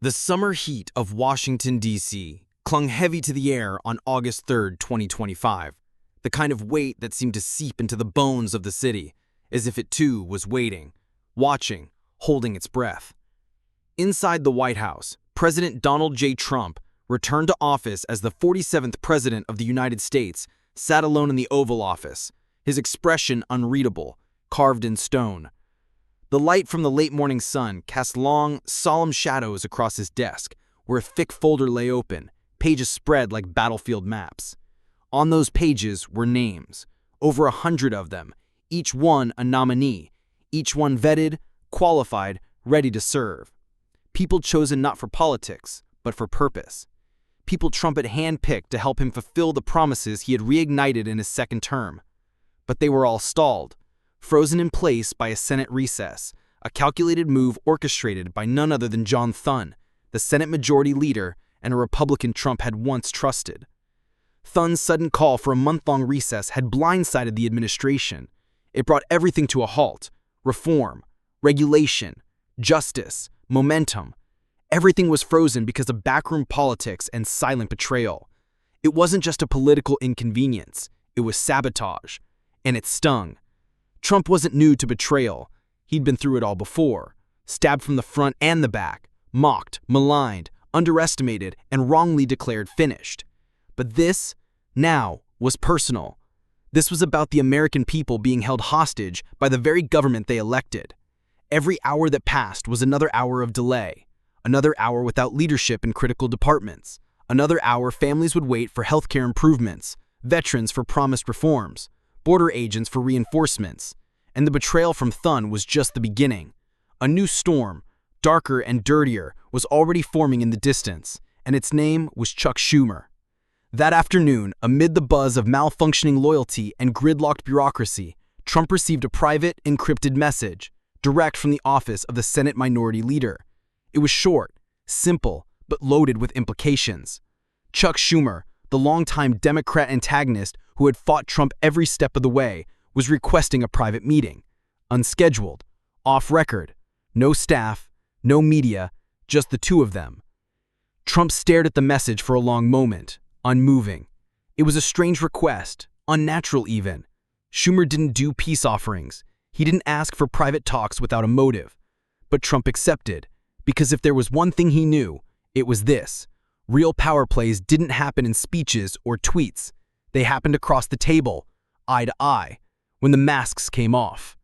The summer heat of Washington, D.C. clung heavy to the air on August 3, 2025, the kind of weight that seemed to seep into the bones of the city, as if it too was waiting, watching, holding its breath. Inside the White House, President Donald J. Trump, returned to office as the 47th President of the United States, sat alone in the Oval Office, his expression unreadable, carved in stone. The light from the late morning sun cast long, solemn shadows across his desk, where a thick folder lay open, pages spread like battlefield maps. On those pages were names, over 100 of them, each one a nominee, each one vetted, qualified, ready to serve. People chosen not for politics, but for purpose. People Trump had handpicked to help him fulfill the promises he had reignited in his second term. But they were all stalled, frozen in place by a Senate recess, a calculated move orchestrated by none other than John Thune, the Senate Majority Leader and a Republican Trump had once trusted. Thune's sudden call for a month-long recess had blindsided the administration. It brought everything to a halt: reform, regulation, justice, momentum. Everything was frozen because of backroom politics and silent betrayal. It wasn't just a political inconvenience, it was sabotage, and it stung. Trump wasn't new to betrayal. He'd been through it all before, stabbed from the front and the back, mocked, maligned, underestimated, and wrongly declared finished. But this, now, was personal. This was about the American people being held hostage by the very government they elected. Every hour that passed was another hour of delay, another hour without leadership in critical departments, another hour families would wait for healthcare improvements, veterans for promised reforms, border agents for reinforcements, and the betrayal from Thune was just the beginning. A new storm, darker and dirtier, was already forming in the distance, and its name was Chuck Schumer. That afternoon, amid the buzz of malfunctioning loyalty and gridlocked bureaucracy, Trump received a private, encrypted message, direct from the office of the Senate Minority Leader. It was short, simple, but loaded with implications. Chuck Schumer, the longtime Democrat antagonist who had fought Trump every step of the way, was requesting a private meeting. Unscheduled, off-record, no staff, no media, just the two of them. Trump stared at the message for a long moment, unmoving. It was a strange request, unnatural even. Schumer didn't do peace offerings. He didn't ask for private talks without a motive. But Trump accepted, because if there was one thing he knew, it was this: real power plays didn't happen in speeches or tweets. They happened across the table, eye to eye, when the masks came off.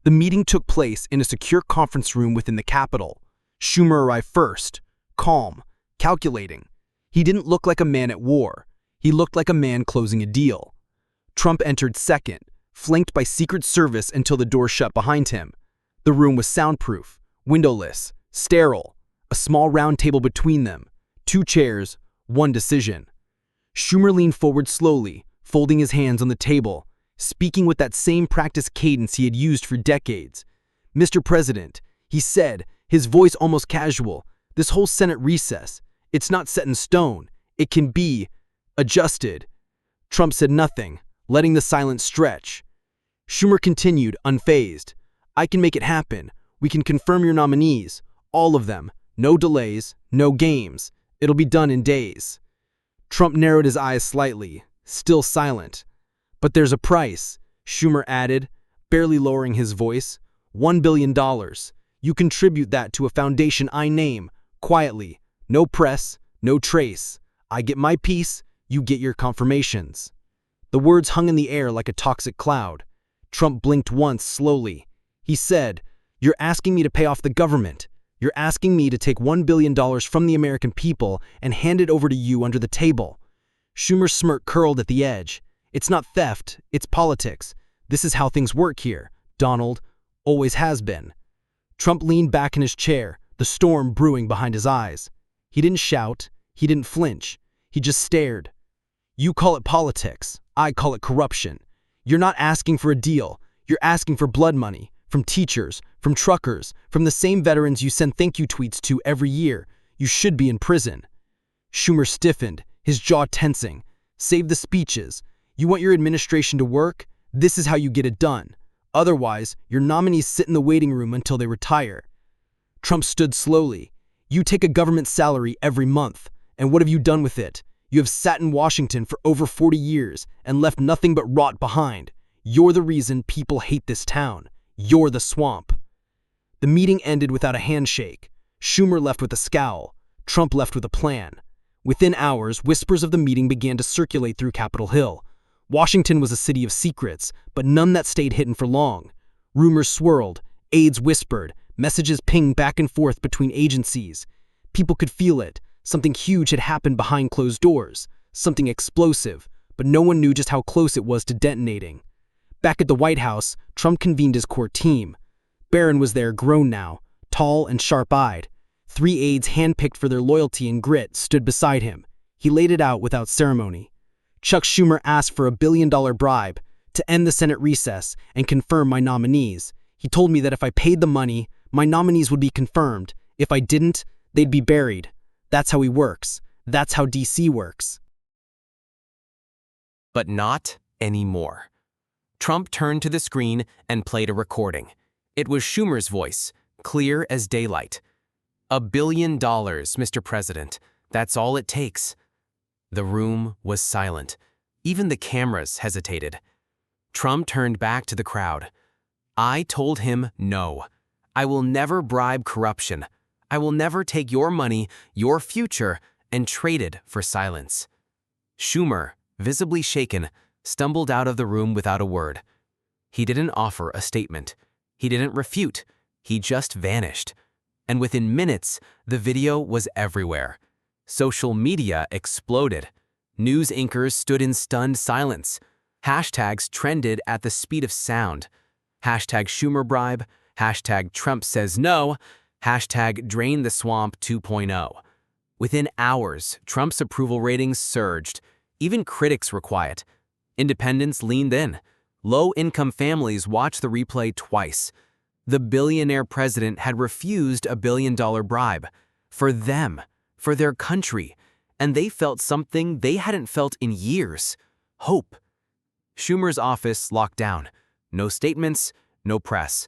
The meeting took place in a secure conference room within the Capitol. Schumer arrived first, calm, calculating. He didn't look like a man at war. He looked like a man closing a deal. Trump entered second, flanked by Secret Service until the door shut behind him. The room was soundproof, windowless, sterile, a small round table between them, 2 chairs, 1 decision. Schumer leaned forward slowly, folding his hands on the table, speaking with that same practiced cadence he had used for decades. "Mr. President," he said, his voice almost casual, "this whole Senate recess, it's not set in stone. It can be adjusted." Trump said nothing, letting the silence stretch. Schumer continued, unfazed. "I can make it happen. We can confirm your nominees, all of them. No delays, no games. It'll be done in days." Trump narrowed his eyes slightly, still silent. "But there's a price," Schumer added, barely lowering his voice. $1 billion. You contribute that to a foundation I name, quietly. No press, no trace. I get my piece, you get your confirmations." The words hung in the air like a toxic cloud. Trump blinked once, slowly. He said, "You're asking me to pay off the government. You're asking me to take $1 billion from the American people and hand it over to you under the table." Schumer's smirk curled at the edge. "It's not theft, it's politics. This is how things work here, Donald. Always has been." Trump leaned back in his chair, the storm brewing behind his eyes. He didn't shout, he didn't flinch. He just stared. "You call it politics, I call it corruption. You're not asking for a deal, you're asking for blood money. From teachers, from truckers, from the same veterans you send thank you tweets to every year. You should be in prison." Schumer stiffened, his jaw tensing. "Save the speeches. You want your administration to work? This is how you get it done. Otherwise, your nominees sit in the waiting room until they retire." Trump stood slowly. You take a government salary every month, and what have you done with it? You have sat in Washington for over 40 years and left nothing but rot behind. You're the reason people hate this town. You're the swamp. The meeting ended without a handshake. Schumer left with a scowl. Trump left with a plan. Within hours, whispers of the meeting began to circulate through Capitol Hill. Washington was a city of secrets, but none that stayed hidden for long. Rumors swirled, aides whispered, messages pinged back and forth between agencies. People could feel it. Something huge had happened behind closed doors, something explosive, but no one knew just how close it was to detonating. Back at the White House, Trump convened his core team. Barron was there, grown now, tall and sharp-eyed. 3 aides handpicked for their loyalty and grit stood beside him. He laid it out without ceremony. Chuck Schumer asked for $1 billion bribe to end the Senate recess and confirm my nominees. He told me that if I paid the money, my nominees would be confirmed. If I didn't, they'd be buried. That's how he works. That's how DC works. But not anymore. Trump turned to the screen and played a recording. It was Schumer's voice, clear as daylight. $1 billion, Mr. President. That's all it takes. The room was silent. Even the cameras hesitated. Trump turned back to the crowd. I told him no. I will never bribe corruption. I will never take your money, your future, and trade it for silence. Schumer, visibly shaken, stumbled out of the room without a word. He didn't offer a statement. He didn't refute. He just vanished. And within minutes, the video was everywhere. Social media exploded. News anchors stood in stunned silence. Hashtags trended at the speed of sound. Hashtag Schumer bribe, hashtag Trump says no, hashtag drain the swamp 2.0. Within hours, Trump's approval ratings surged. Even critics were quiet. Independents leaned in. Low-income families watched the replay twice. The billionaire president had refused $1 billion bribe. For them, for their country, and they felt something they hadn't felt in years. Hope. Schumer's office locked down. No statements, no press.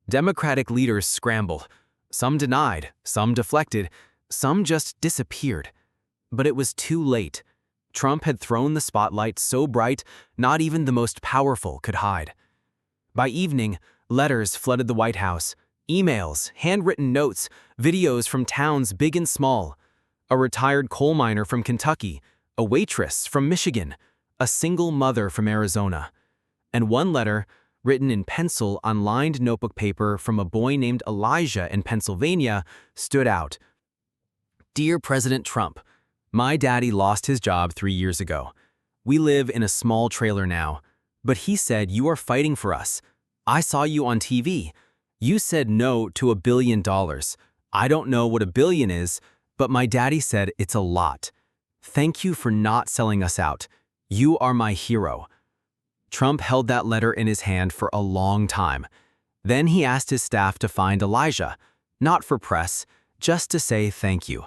Democratic leaders scrambled. Some denied, some deflected, some just disappeared. But it was too late. Trump had thrown the spotlight so bright, not even the most powerful could hide. By evening, letters flooded the White House. Emails, handwritten notes, videos from towns big and small. A retired coal miner from Kentucky, a waitress from Michigan, a single mother from Arizona. And one letter, written in pencil on lined notebook paper from a boy named Elijah in Pennsylvania, stood out. Dear President Trump, my daddy lost his job 3 years ago. We live in a small trailer now, but he said you are fighting for us. I saw you on TV. You said no to $1 billion. I don't know what $1 billion is, but my daddy said it's a lot. Thank you for not selling us out. You are my hero. Trump held that letter in his hand for a long time. Then he asked his staff to find Elijah, not for press, just to say thank you.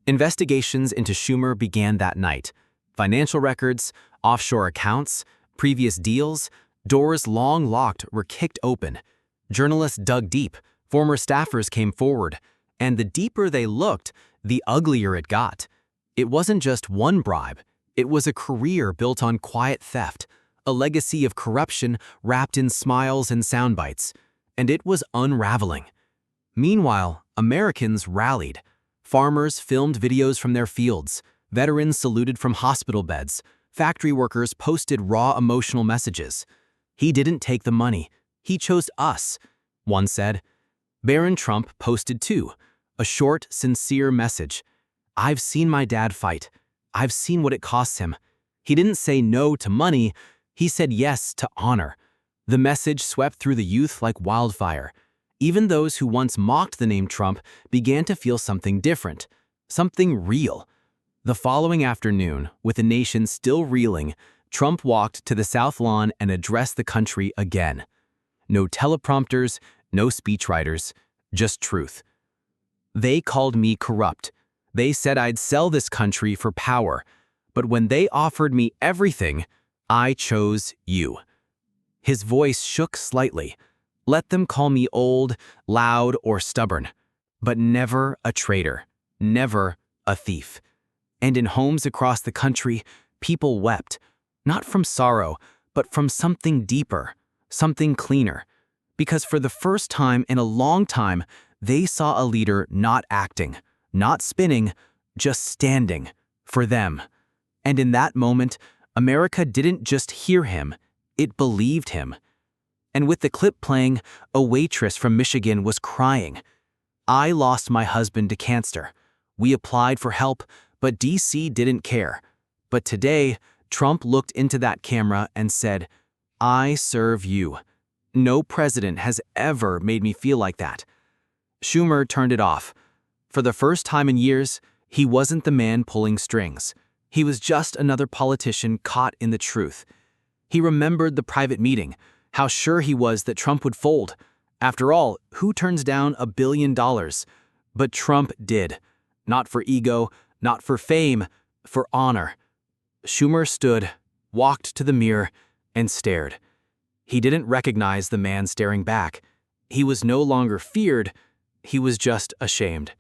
Investigations into Schumer began that night. Financial records, offshore accounts, previous deals, doors long locked were kicked open. Journalists dug deep, former staffers came forward, and the deeper they looked, the uglier it got. It wasn't just one bribe, it was a career built on quiet theft, a legacy of corruption wrapped in smiles and sound bites, and it was unraveling. Meanwhile, Americans rallied. Farmers filmed videos from their fields, veterans saluted from hospital beds, factory workers posted raw emotional messages. He didn't take the money. He chose us, one said. Barron Trump posted too, a short, sincere message. I've seen my dad fight. I've seen what it costs him. He didn't say no to money. He said yes to honor. The message swept through the youth like wildfire. Even those who once mocked the name Trump began to feel something different, something real. The following afternoon, with the nation still reeling, Trump walked to the South Lawn and addressed the country again. No teleprompters, no speechwriters, just truth. They called me corrupt. They said I'd sell this country for power. But when they offered me everything, I chose you. His voice shook slightly. Let them call me old, loud, or stubborn. but never a traitor, never a thief. And in homes across the country, people wept, not from sorrow, but from something deeper, something cleaner. Because for the first time in a long time, they saw a leader not acting, not spinning, just standing for them. And in that moment, America didn't just hear him, it believed him. And with the clip playing, a waitress from Michigan was crying. "I lost my husband to cancer. We applied for help, but DC didn't care. But today, Trump looked into that camera and said, 'I serve you.' No president has ever made me feel like that." Schumer turned it off. For the first time in years, he wasn't the man pulling strings. He was just another politician caught in the truth. He remembered the private meeting, how sure he was that Trump would fold. After all, who turns down $1 billion? But Trump did. Not for ego, not for fame, for honor. Schumer stood, walked to the mirror, and stared. He didn't recognize the man staring back. He was no longer feared, he was just ashamed.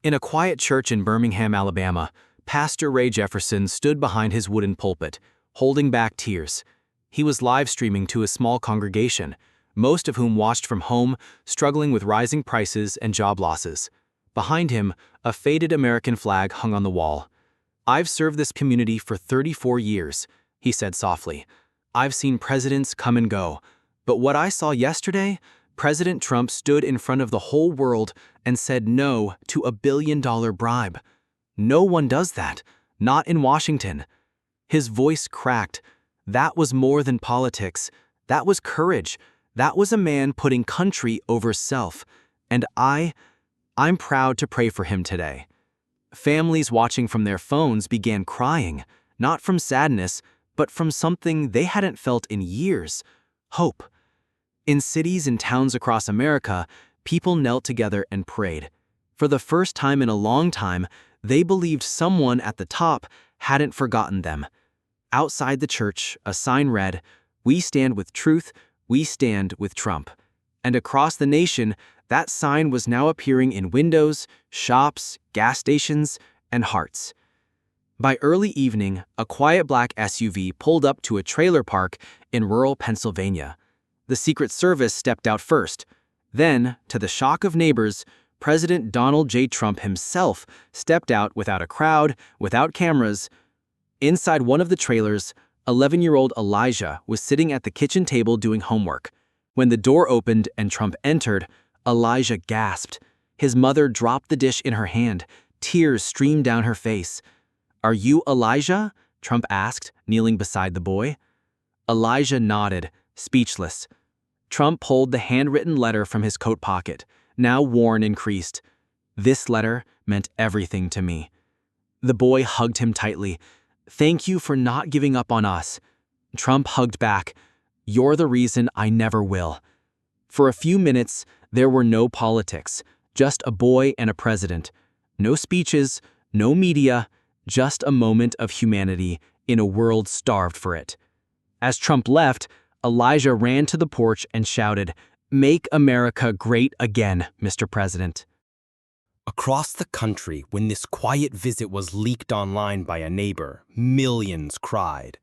In a quiet church in Birmingham, Alabama, Pastor Ray Jefferson stood behind his wooden pulpit, holding back tears. He was live streaming to a small congregation, most of whom watched from home, struggling with rising prices and job losses. Behind him, a faded American flag hung on the wall. "I've served this community for 34 years, he said softly. "I've seen presidents come and go. But what I saw yesterday, President Trump stood in front of the whole world and said no to a $1 billion bribe. No one does that, not in Washington." His voice cracked. That was more than politics. That was courage. That was a man putting country over self. And I'm proud to pray for him today. Families watching from their phones began crying, not from sadness, but from something they hadn't felt in years: hope. In cities and towns across America, people knelt together and prayed. For the first time in a long time, they believed someone at the top hadn't forgotten them. Outside the church, a sign read, "We stand with truth, we stand with Trump." And across the nation, that sign was now appearing in windows, shops, gas stations, and hearts. By early evening, a quiet black SUV pulled up to a trailer park in rural Pennsylvania. The Secret Service stepped out first. Then, to the shock of neighbors, President Donald J. Trump himself stepped out without a crowd, without cameras. Inside one of the trailers, 11-year-old Elijah was sitting at the kitchen table doing homework. When the door opened and Trump entered, Elijah gasped. His mother dropped the dish in her hand. Tears streamed down her face. "Are you Elijah?" Trump asked, kneeling beside the boy. Elijah nodded, speechless. Trump pulled the handwritten letter from his coat pocket, now worn and creased. "This letter meant everything to me." The boy hugged him tightly. "Thank you for not giving up on us." Trump hugged back. "You're the reason I never will." For a few minutes, there were no politics, just a boy and a president. No speeches, no media, just a moment of humanity in a world starved for it. As Trump left, Elijah ran to the porch and shouted, "Make America great again, Mr. President." Across the country, when this quiet visit was leaked online by a neighbor, millions cried.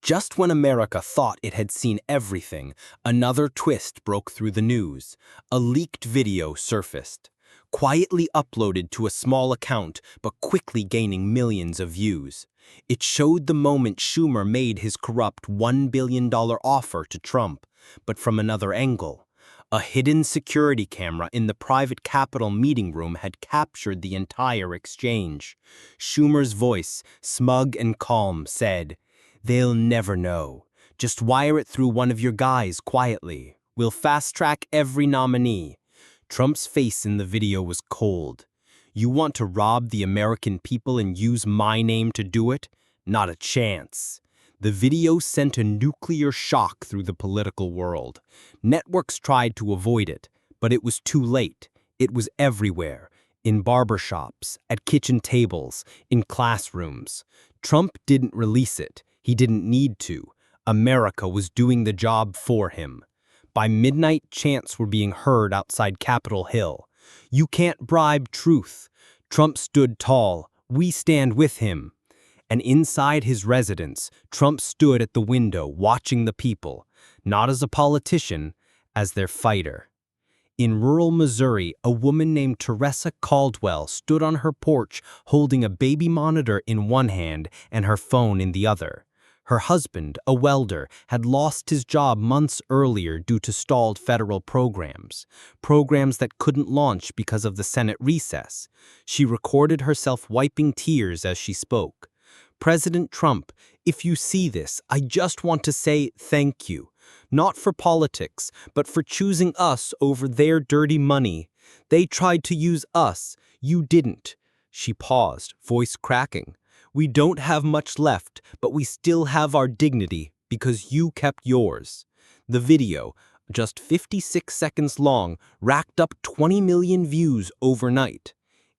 Just when America thought it had seen everything, another twist broke through the news. A leaked video surfaced, quietly uploaded to a small account, but quickly gaining millions of views. It showed the moment Schumer made his corrupt $1 billion offer to Trump, but from another angle. A hidden security camera in the private Capitol meeting room had captured the entire exchange. Schumer's voice, smug and calm, said, "They'll never know. Just wire it through one of your guys quietly. We'll fast-track every nominee." Trump's face in the video was cold. "You want to rob the American people and use my name to do it? Not a chance." The video sent a nuclear shock through the political world. Networks tried to avoid it, but it was too late. It was everywhere, in barbershops, at kitchen tables, in classrooms. Trump didn't release it. He didn't need to. America was doing the job for him. By midnight, chants were being heard outside Capitol Hill. "You can't bribe truth." Trump stood tall. "We stand with him." And inside his residence, Trump stood at the window watching the people, not as a politician, as their fighter. In rural Missouri, a woman named Teresa Caldwell stood on her porch holding a baby monitor in one hand and her phone in the other. Her husband, a welder, had lost his job months earlier due to stalled federal programs that couldn't launch because of the Senate recess. She recorded herself wiping tears as she spoke. "President Trump, if you see this, I just want to say thank you. Not for politics, but for choosing us over their dirty money. They tried to use us. You didn't." She paused, voice cracking. "We don't have much left, but we still have our dignity because you kept yours." The video, just 56 seconds long, racked up 20 million views overnight.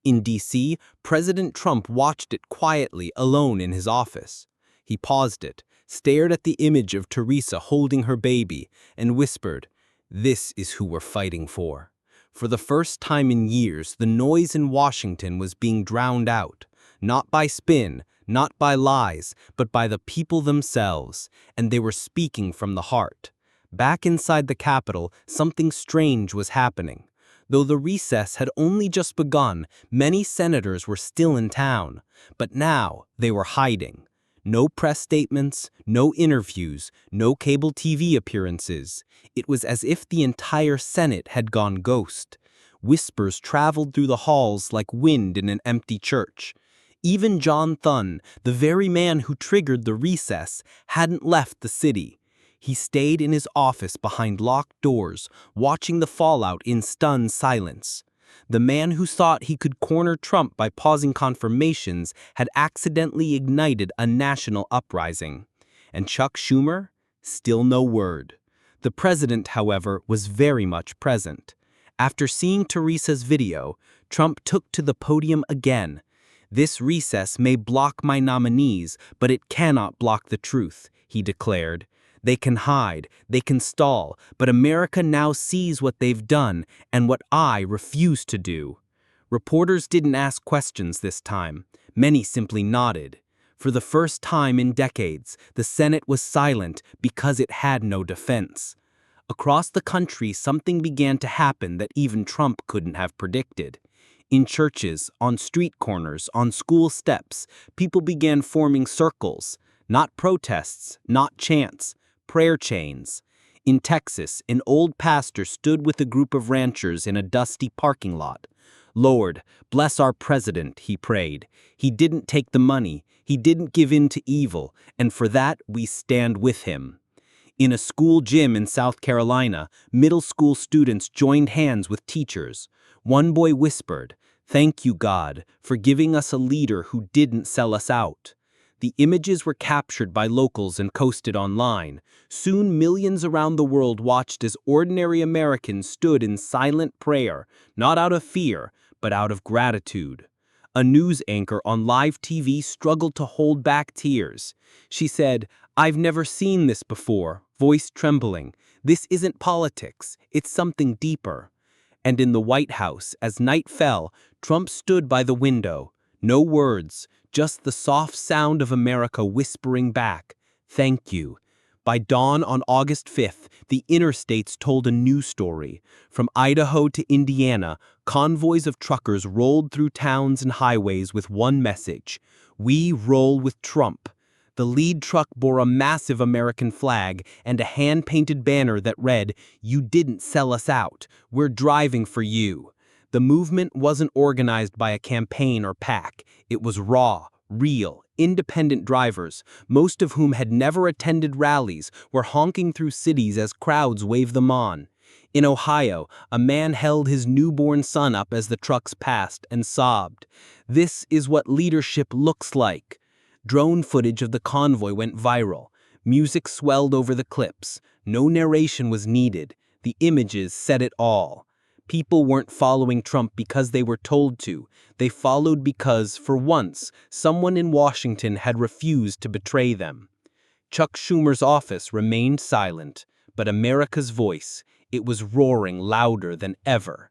In D.C., President Trump watched it quietly alone in his office. He paused it, stared at the image of Teresa holding her baby, and whispered, "This is who we're fighting for." For the first time in years, the noise in Washington was being drowned out, not by spin, not by lies, but by the people themselves, and they were speaking from the heart. Back inside the Capitol, something strange was happening. Though the recess had only just begun, many senators were still in town, but now they were hiding. No press statements, no interviews, no cable TV appearances. It was as if the entire Senate had gone ghost. Whispers traveled through the halls like wind in an empty church. Even John Thune, the very man who triggered the recess, hadn't left the city. He stayed in his office behind locked doors, watching the fallout in stunned silence. The man who thought he could corner Trump by pausing confirmations had accidentally ignited a national uprising. And Chuck Schumer? Still no word. The president, however, was very much present. After seeing Teresa's video, Trump took to the podium again. "This recess may block my nominees, but it cannot block the truth," he declared. "They can hide, they can stall, but America now sees what they've done and what I refuse to do." Reporters didn't ask questions this time. Many simply nodded. For the first time in decades, the Senate was silent because it had no defense. Across the country, something began to happen that even Trump couldn't have predicted. In churches, on street corners, on school steps, people began forming circles. Not protests, not chants. Prayer chains. In Texas, an old pastor stood with a group of ranchers in a dusty parking lot. "Lord, bless our president," he prayed. "He didn't take the money, he didn't give in to evil, and for that we stand with him." In a school gym in South Carolina, middle school students joined hands with teachers. One boy whispered, "Thank you, God, for giving us a leader who didn't sell us out." The images were captured by locals and posted online. Soon millions around the world watched as ordinary Americans stood in silent prayer, not out of fear, but out of gratitude. A news anchor on live TV struggled to hold back tears. She said, "I've never seen this before," voice trembling. "This isn't politics, it's something deeper." And in the White House, as night fell, Trump stood by the window. No words, just the soft sound of America whispering back, "Thank you." By dawn on August 5th, the interstates told a new story. From Idaho to Indiana, convoys of truckers rolled through towns and highways with one message: "We roll with Trump." The lead truck bore a massive American flag and a hand-painted banner that read, "You didn't sell us out. We're driving for you." The movement wasn't organized by a campaign or PAC. It was raw, real, independent drivers, most of whom had never attended rallies, were honking through cities as crowds waved them on. In Ohio, a man held his newborn son up as the trucks passed and sobbed, "This is what leadership looks like." Drone footage of the convoy went viral. Music swelled over the clips. No narration was needed. The images said it all. People weren't following Trump because they were told to. They followed because, for once, someone in Washington had refused to betray them. Chuck Schumer's office remained silent, but America's voice, it was roaring louder than ever.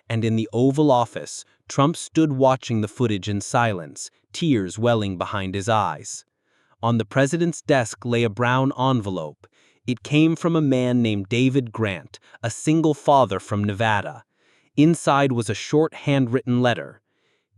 And in the Oval Office, Trump stood watching the footage in silence, tears welling behind his eyes. On the president's desk lay a brown envelope. It came from a man named David Grant, a single father from Nevada. Inside was a short handwritten letter.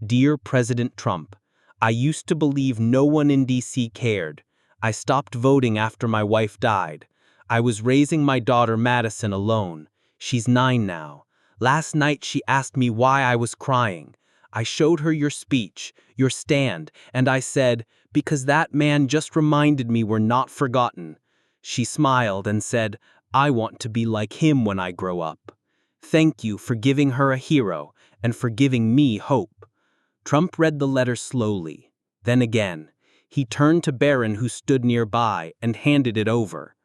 Dear President Trump, I used to believe no one in D.C. cared. I stopped voting after my wife died. I was raising my daughter Madison alone. She's 9 now. Last night she asked me why I was crying. I showed her your speech, your stand, and I said, because that man just reminded me we're not forgotten. She smiled and said, I want to be like him when I grow up. Thank you for giving her a hero and for giving me hope. Trump read the letter slowly. Then again, he turned to Barron, who stood nearby, and handed it over.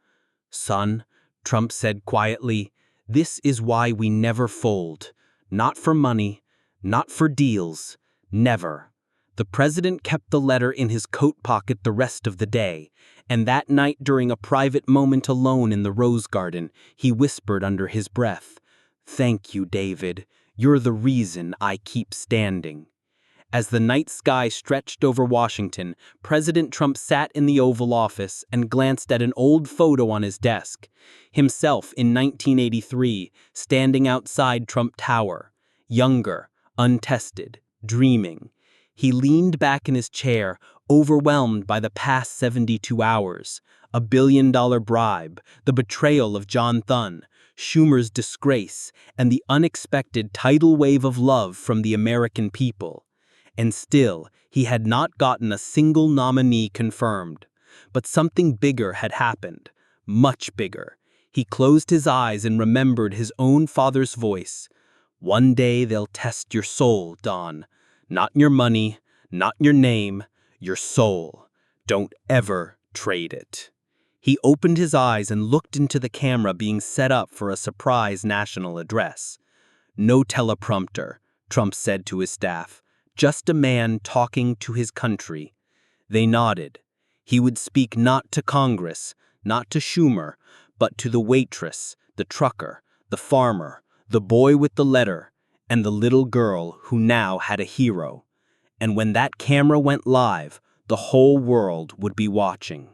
Son, Trump said quietly, this is why we never fold. Not for money, not for deals, never. The president kept the letter in his coat pocket the rest of the day, and that night during a private moment alone in the Rose Garden, he whispered under his breath, Thank you, David. You're the reason I keep standing. As the night sky stretched over Washington, President Trump sat in the Oval Office and glanced at an old photo on his desk. Himself in 1983, standing outside Trump Tower. Younger, untested, dreaming. He leaned back in his chair, overwhelmed by the past 72 hours. A billion-dollar bribe, the betrayal of John Thune, Schumer's disgrace, and the unexpected tidal wave of love from the American people. And still, he had not gotten a single nominee confirmed. But something bigger had happened, much bigger. He closed his eyes and remembered his own father's voice. One day they'll test your soul, Don. Not your money, not your name, your soul. Don't ever trade it. He opened his eyes and looked into the camera being set up for a surprise national address. No teleprompter, Trump said to his staff. Just a man talking to his country. They nodded. He would speak not to Congress, not to Schumer, but to the waitress, the trucker, the farmer, the boy with the letter, and the little girl who now had a hero. And when that camera went live, the whole world would be watching.